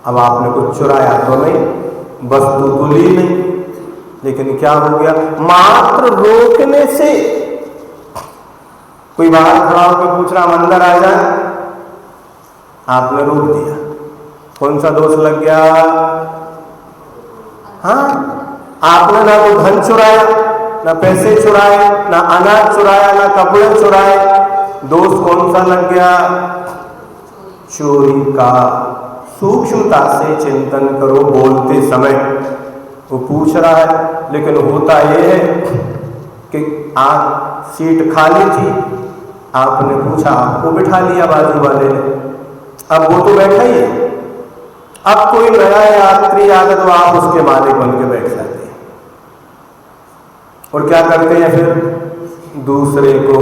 A: अब आपने कुछ चुराया तो नहीं, वस्तु तो ली नहीं, लेकिन क्या हो गया? मात्र रोकने से। कोई बाहर खड़ा होकर पूछ रहा अंदर आ जाए, आपने रोक दिया, कौन सा दोष लग गया? हाँ, आपने ना तो धन चुराया, ना पैसे चुराए, ना अनाज चुराया, ना कपड़े चुराए, दोष कौन सा लग गया? चोरी का। सूक्ष्मता से चिंतन करो बोलते समय। वो पूछ रहा है, लेकिन होता यह है कि आज सीट खाली थी, आपने पूछा, आपको बिठा लिया बाजू वाले ने, अब वो तो बैठा ही है। अब कोई नया यात्री आता तो आप उसके मालिक बन के बैठ जाते हैं और क्या करते हैं फिर? दूसरे को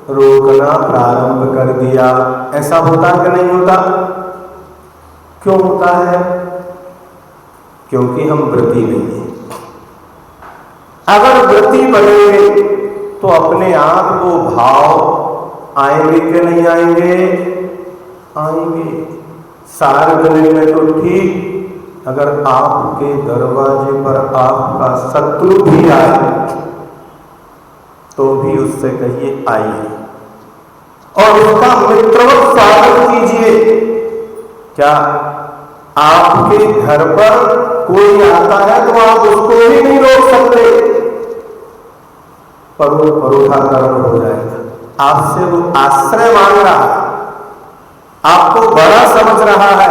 A: रोकना प्रारंभ कर दिया। ऐसा होता कि नहीं होता? क्यों होता है? क्योंकि हम व्रती नहीं हैं। अगर व्रती बनेंगे तो अपने आप वो भाव आएंगे कि नहीं आएंगे? आएंगे। सार्वजनिक में तो ठीक, अगर आपके दरवाजे पर आपका शत्रु भी आए तो भी उससे कहिए आइए और उसका मित्रवत स्वागत कीजिए। क्या आपके घर पर कोई आता है तो आप उसको भी नहीं रोक सकते, परोधाकरण हो जाएगा। आपसे वो आश्रय मांग रहा है, आपको बड़ा समझ रहा है,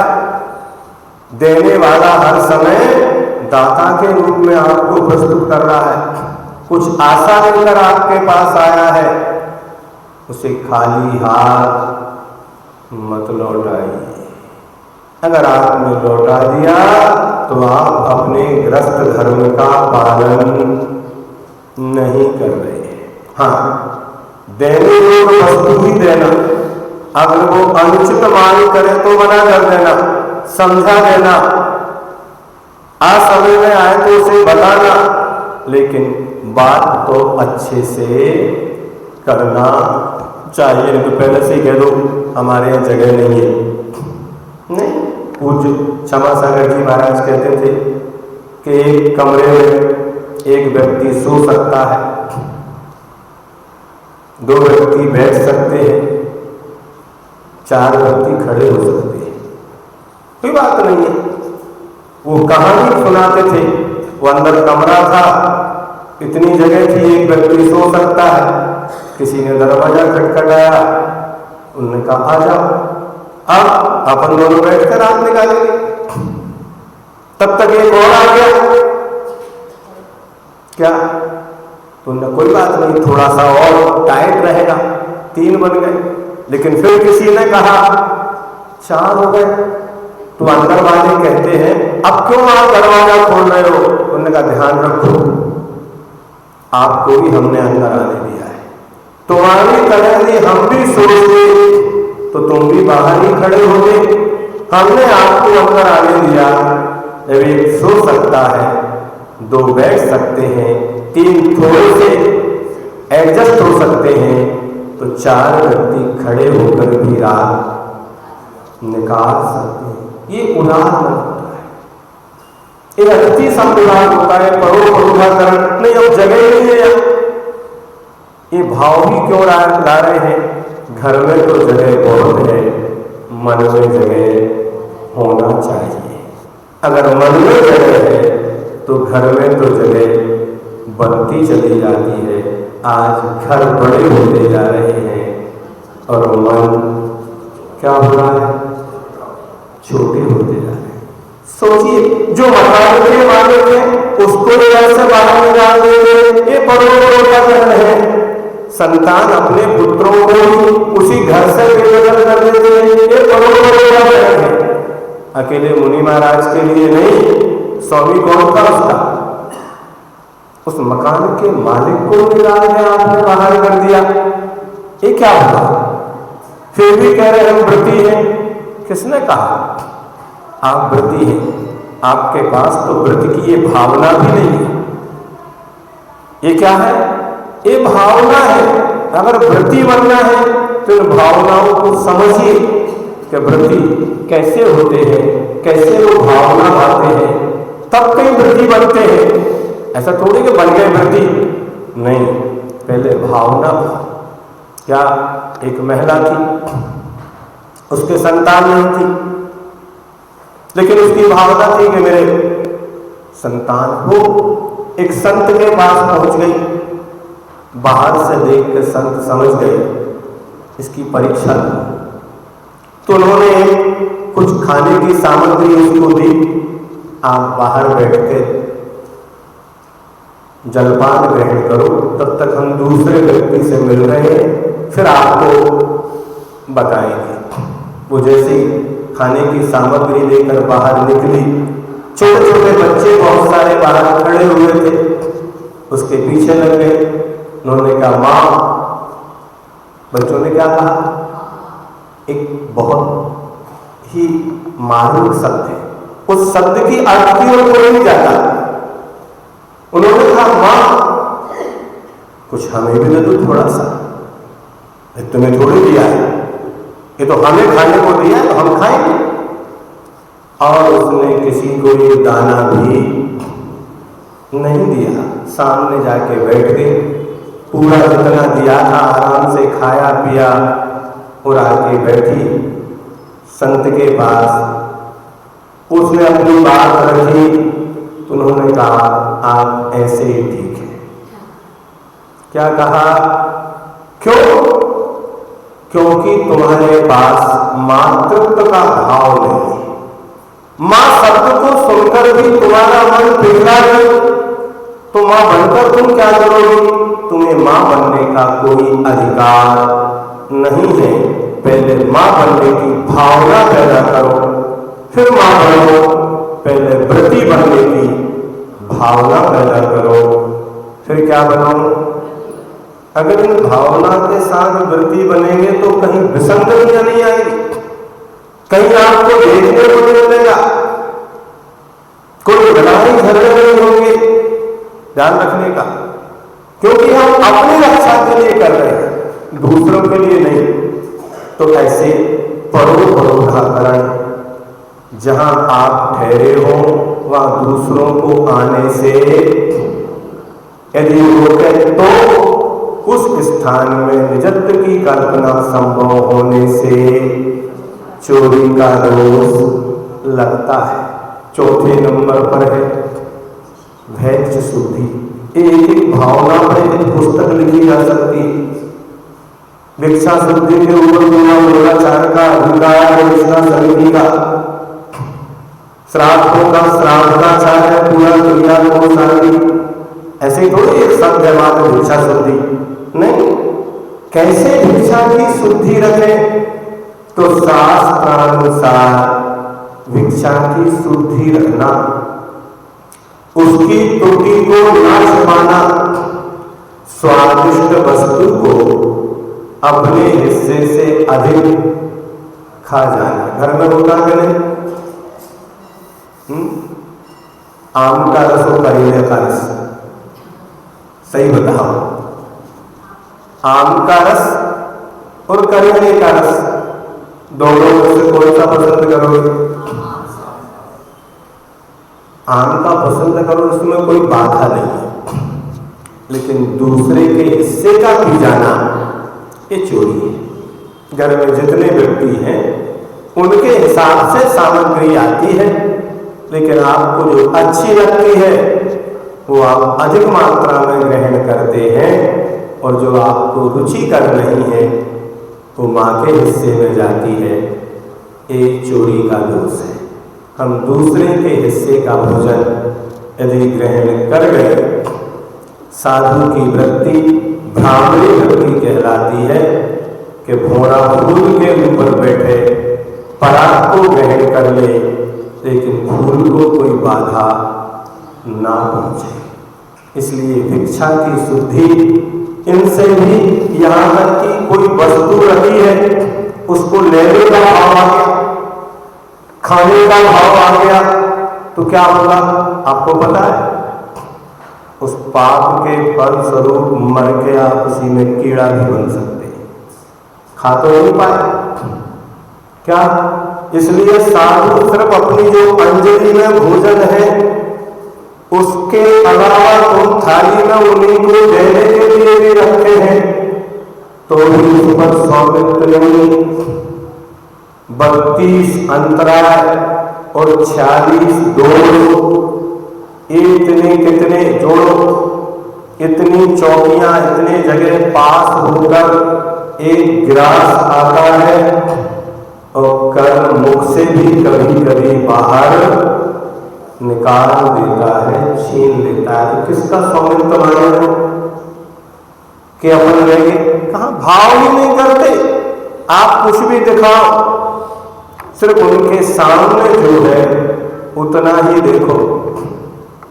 A: देने वाला हर समय दाता के रूप में आपको प्रस्तुत कर रहा है, कुछ आशा लेकर आपके पास आया है, उसे खाली हाथ मत लौटाइए। अगर आपने लौटा दिया तो आप अपने ग्रस्त धर्म का पालन नहीं कर रहे। हाँ, देने योग वस्तु ही देना, अगर वो अनुचित मांग करे तो मना कर देना, समझा देना, असमय में आए तो उसे बताना, लेकिन बात तो अच्छे से करना चाहिए। तो पहले से ही कह दो हमारे यहाँ जगह नहीं है, नहीं, पूज्य क्षमासागर जी महाराज कहते थे कि एक कमरे में एक व्यक्ति सो सकता है, 2 व्यक्ति बैठ सकते हैं, 4 व्यक्ति खड़े हो सकते हैं, कोई बात नहीं है। वो कहानी सुनाते थे, वो अंदर कमरा था, इतनी जगह थी, एक व्यक्ति सो सकता है। किसी ने दरवाजा खटखटाया, उन्होंने कहा आ जाओ, अब अपन दोनों बैठकर रात निकालेंगे। तब तक एक और आ गया, क्या? तो उन्होंने कोई बात नहीं, थोड़ा सा और टाइट रहेगा, 3 बन गए। लेकिन फिर किसी ने कहा 4 हो गए। तो अंदर वाले कहते हैं अब क्यों आप दरवाजा खोल रहे हो? उन्होंने कहा ध्यान रखो, आपको भी हमने अंदर आने दिया है, तुम्हारी तरह ही हम भी सोचते तो तुम भी बाहर ही खड़े होगे। हमने आपको अंदर आने दिया। जब एक सो सकता है, 2 बैठ सकते हैं, 3 थोड़े से एडजस्ट हो सकते हैं, तो 4 व्यक्ति खड़े होकर भी रात निकाल सकते हैं। ये उदाहरण होता है, एक अतिथि संविधान होता है, परोपरोधाकरण नहीं, अब जगह ही नहीं है। ये भाव भी क्यों ला रहे हैं? घर में तो जगह बहुत है, मन में जगह होना चाहिए। अगर मन में जगह है तो घर में तो जगह बनती चली जाती है। आज घर बड़े होते जा रहे हैं और मन क्या हो रहा है? छोटे होते जा रहे हैं। सोचिए, जो मकान के मालिक है उसको घर से बाहर निकाल देंगे, ये परोपरोधाकरण है। संतान अपने पुत्रों को उसी घर से बेदखल कर देते हैं, ये परोपरोधाकरण है। अकेले मुनि महाराज के लिए नहीं, स्वामी कौन था उसका? उस मकान के मालिक को निकाल के आपने बाहर कर दिया, ये क्या हुआ? फिर भी कह रहे हम व्रती हैं। किसने कहा आप व्रती हैं? आपके पास तो व्रत की ये भावना भी नहीं है। ये क्या है? ये भावना है। अगर व्रती बनना है तो इन भावनाओं को समझिए कि व्रती कैसे होते हैं, कैसे वो भावना लाते हैं, तब कई व्रती बनते हैं। ऐसा थोड़ी कि बन गए व्रती, नहीं, पहले भावना। क्या एक महिला थी, उसके संतान नहीं थी, लेकिन उसकी भावना थी कि मेरे संतान हो। एक संत के पास पहुंच गई, बाहर से देख कर संत समझ गए इसकी परीक्षा ली। तो उन्होंने कुछ खाने की सामग्री उसको दी, आप बाहर बैठ के जलपान ग्रहण करो, तब तक हम दूसरे व्यक्ति से मिल रहे हैं, फिर आपको बताएंगे। वो जैसे खाने की सामग्री लेकर बाहर निकली, छोटे छोटे बच्चे बहुत सारे बाहर खड़े हुए थे, उसके पीछे लग गए। उन्होंने कहा माँ। बच्चों ने क्या कहा? एक बहुत ही मार्मिक शब्द है, उस शब्द की अर्थ की ओर कोई नहीं जाता। उन्होंने कहा माँ कुछ हमें भी दे दो थोड़ा सा। तुम्हें थोड़ी दिया है, ये तो हमें खाने को दिया है, तो हम खाएंगे। और उसने किसी को ये दाना भी नहीं दिया, सामने जाके बैठ गए, पूरा जितना दिया था आराम से खाया पिया और आके बैठी संत के पास। उसने अपनी बात रखी तो उन्होंने कहा आप ऐसे ही ठीक है। क्या कहा? क्यों? क्योंकि तुम्हारे पास मातृत्व का भाव नहीं। मां शब्द को सुनकर भी तुम्हारा मन पिघला नहीं, तो मां बनकर तुम क्या करोगी? तुम्हें मां बनने का कोई अधिकार नहीं है। पहले मां बनने की भावना पैदा करो, फिर मां बनो। पहले व्रती बनने की भावना पैदा करो, फिर क्या बनो? अगर इन भावना के साथ व्रती बनेंगे तो कहीं विसंगतियां नहीं आएगी, कहीं आपको देखने को नहीं मिलेगा, कोई लड़ाई झगड़े नहीं होंगे। ध्यान रखने का, क्योंकि हम अपनी रक्षा के लिए कर रहे हैं, दूसरों के लिए नहीं। तो ऐसे परोपरोधाकरण जहां आप ठहरे हो वहां दूसरों को आने से यदि रोके तो उस स्थान में निजत्व की कल्पना संभव होने से चोरी का दोष लगता है। चौथे नंबर पर है भैक्ष शुद्धि। एक एक भावना पर एक पुस्तक लिखी जा सकती है। भिक्षा शुद्धि के ऊपर पूरा मूलाचार का अधिकार है, भिक्षा समिति का, श्राद्धों का श्राद्धाचार है, पूरा क्रिया को सारी। ऐसे ही थोड़ी एक शब्द है बात भिक्षा शुद्धि, नहीं। कैसे भिक्षा की शुद्धि रखें? तो शास्त्रानुसार भिक्षा की शुद्धि रखना, उसकी त्रुटि को न छुपाना, स्वादिष्ट वस्तु को अपने हिस्से से अधिक खा जाना। घर में होता है नहीं? आम का रस और करेले का रस, सही बताओ, आम का रस और करेले का रस दोनों में से कौन सा पसंद करोगे? आम का पसंद करो, उसमें कोई बाधा नहीं है, लेकिन दूसरे के हिस्से का पी जाना ये चोरी है। घर में जितने व्यक्ति हैं उनके हिसाब से सामग्री आती है, लेकिन आपको जो अच्छी लगती है वो आप अधिक मात्रा में ग्रहण करते हैं, और जो आपको रुचिकर नहीं है वो माँ के हिस्से में जाती है। एक चोरी का दोष है। हम दूसरे के हिस्से का भोजन यदि ग्रहण कर गए, साधु की वृत्ति ब्राह्मणी वृत्ति कहलाती है कि भोरा फूल के ऊपर बैठे पराग को ग्रहण कर ले, लेकिन फूल को कोई बाधा ना पहुंचे। इसलिए भिक्षा की शुद्धि इनसे भी, यहाँ तक कि कोई वस्तु रखी है उसको लेने का भाव आ गया, खाने का भाव आ गया, तो क्या होगा आपको पता है? उस पाप के फल स्वरूप मर के आप उसी में कीड़ा भी बन सकते हैं, खा तो नहीं पाए क्या? इसलिए साधु सिर्फ अपनी जो अंजलि में भोजन है उसके अलावा तुम थाली में उन्हीं को देने के लिए भी रखते हैं, तो भी उस पर स्वामित्व नहीं। 32 अंतराय और 46 दोष, इतने कितने जोड़ो, इतनी चौकियां, इतने जगह पास होकर एक गिलास आता है और कर्म मुख से भी कभी कभी बाहर निकाल देता है, छीन लेता है। तो किसका स्वामित्व माने कि अपन लेंगे? कहाँ, भाव ही नहीं करते। आप कुछ भी दिखाओ, सिर्फ उनके सामने जो है उतना ही देखो।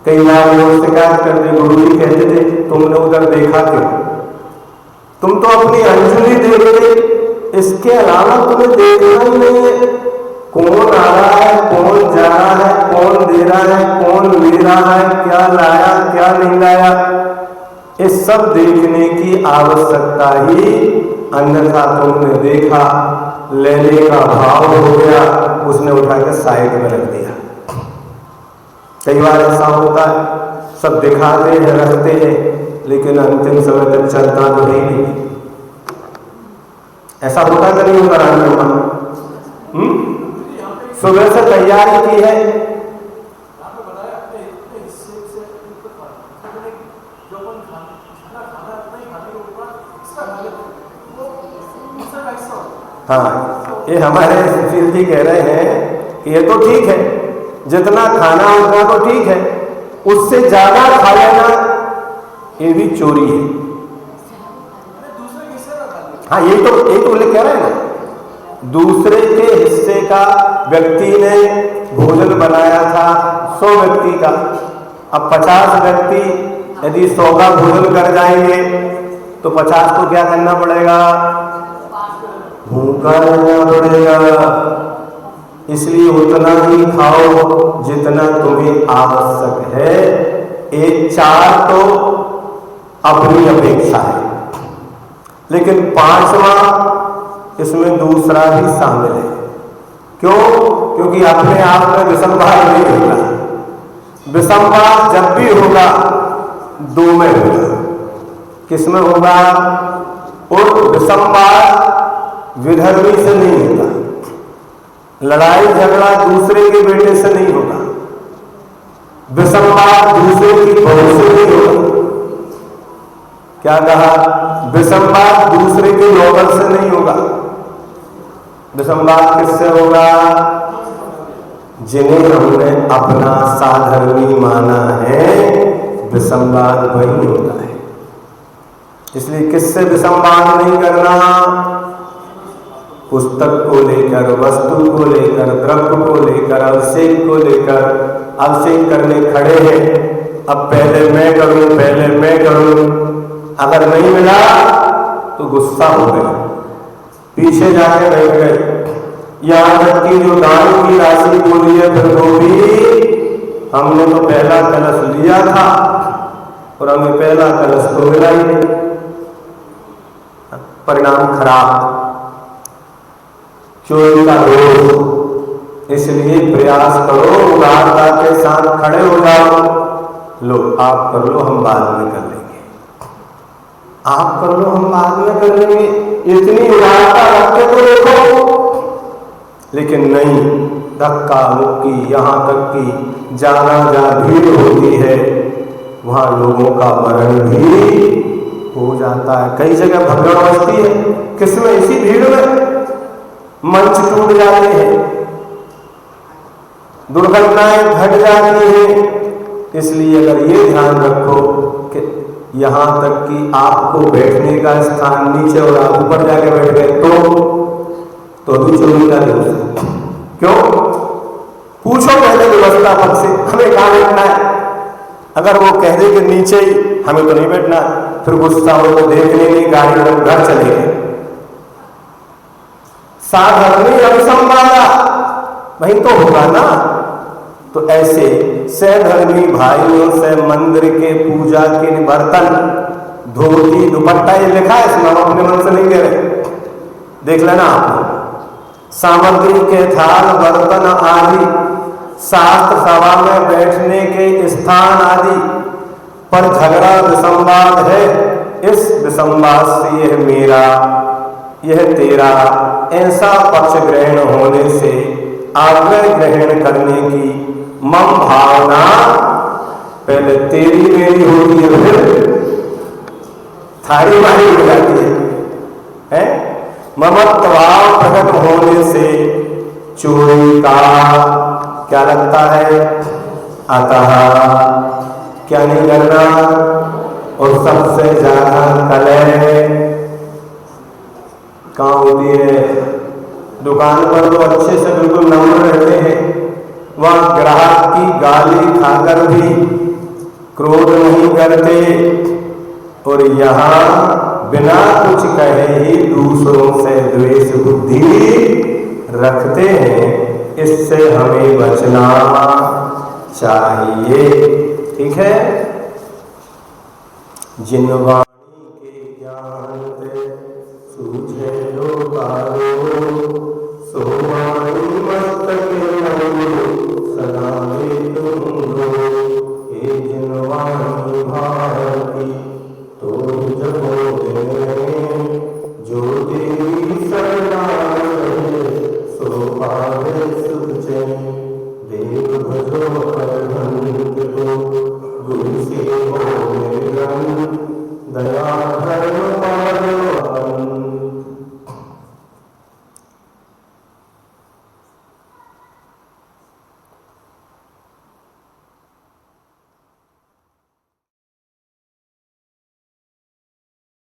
A: कई बार लोग शिकायत करते, गुरु जी कहते थे तुमने उधर देखा क्यों? तुम तो अपनी अंजलि देखते, इसके अलावा तुम्हें देखना ही नहीं है। कौन आ रहा है, कौन जा रहा है, कौन दे रहा है, कौन ले रहा है, क्या लाया क्या नहीं लाया, इस सब देखने की आवश्यकता ही। अन्यथा तुमने देखा, लेने का भाव हो गया, उसने उठा के साइड में रख दिया। कई बार ऐसा होता है, सब दिखाते हैं, रखते हैं, लेकिन अंतिम समय तक चलता तो नहीं। ऐसा होता कि नहीं होता? सुबह से तैयारी की है, हाँ, ये हमारे सुशील जी कह रहे हैं कि ये तो ठीक है, जितना खाना उतना तो ठीक है, उससे ज्यादा खा लेना ये भी चोरी है। हाँ, ये तो कह रहे हैं ना, दूसरे के हिस्से का व्यक्ति ने भोजन बनाया था 100 व्यक्ति का, अब 50 व्यक्ति यदि 100 का भोजन कर जाएंगे तो 50 को क्या करना पड़ेगा? भूखा रहना पड़ेगा। इसलिए उतना ही खाओ जितना तुम्हें आवश्यक है। एक 4 तो अपनी अपेक्षा है, लेकिन 5वां इसमें दूसरा भी शामिल है। क्यों? क्योंकि अपने आप में विसंवाद नहीं होगा। विसंवाद जब भी होगा दो में होगा। किस में होगा? और विसंवाद विधर्मी से नहीं होगा, लड़ाई झगड़ा दूसरे के बेटे से नहीं होगा, विसंवाद दूसरे की बहू से नहीं होगा। क्या कहा? विसंवाद दूसरे के नौकर से नहीं होगा। विसंवाद किससे होगा? जिन्हें हमने अपना साधर्मी माना है, विसंवाद वही होता है। इसलिए किससे विसंवाद नहीं करना? पुस्तक को लेकर, वस्तु को लेकर, द्रव्य को लेकर, अभिषेक को लेकर। अभिषेक करने खड़े हैं, अब पहले मैं करूं, पहले मैं करूं, अगर नहीं मिला तो गुस्सा हो गए, पीछे जाके बैठ गए। यहां तक कि जो दान की राशि बोली है फिर वो भी हमने तो पहला कलश लिया था और हमें पहला कलश तो मिला ही नहीं, परिणाम खराब, चोरी का दोष। इसलिए प्रयास करो, उदारता के साथ खड़े हो जाओ। लो आप कर लो, हम बाद में कर लेंगे, आप कर लो, हम बाद में कर लेंगे। इतनी उदारता रखते तो देखो, लेकिन नहीं, धक्का मुक्की, यहाँ तक कि जहाँ जहाँ भीड़ होती है वहाँ लोगों का मरण भी हो जाता है। कई जगह भगदड़ मचती है, किसमें? इसी भीड़ में मंच टूट जाते हैं, दुर्घटनाएं घट जाती हैं। इसलिए अगर ये ध्यान रखो कि यहाँ तक कि आपको बैठने का स्थान नीचे और आप ऊपर जाके बैठ गए तो भी चोरी का दोष है। क्यों? पूछो पहले व्यवस्था पद से, हमें कहाँ बैठना है? अगर वो कह दे कि नीचे ही, हमें तो नहीं बैठना, फिर गुस्सा हो तो देखने की गाड़ी में घर चले गए। साधर्मी अभिसंवादा वही तो होगा ना। तो ऐसे सधर्मी भाइयों से मंदिर के पूजा के बर्तन, धोती, दुपट्टा, ये लिखा है इसमें, हम अपने मन से नहीं कह रहे, देख लेना आप। सामग्री के थाल, बर्तन आदि, शास्त्र सभा में बैठने के स्थान आदि पर झगड़ा विसंवाद है। इस विसंवाद से यह मेरा, यह तेरा, ऐसा पक्ष ग्रहण होने से आग्रह ग्रहण करने की मम भावना पहले तेरी मेरी होती है, फिर थारी मारी हो जाती है? ममत्वाव प्रकट होने से चोरी का क्या लगता है? अतः क्या नहीं करना? और सबसे ज्यादा कलह कहाँ होती है? दुकान पर तो अच्छे से बिल्कुल नम्र रहते हैं, वहाँ ग्राहक की गाली खाकर भी क्रोध नहीं करते, और यहाँ बिना कुछ कहे ही दूसरों से द्वेष बुद्धि रखते हैं। इससे हमें बचना चाहिए। ठीक है? जिन वाणी के ज्ञान सूझे लो पारो,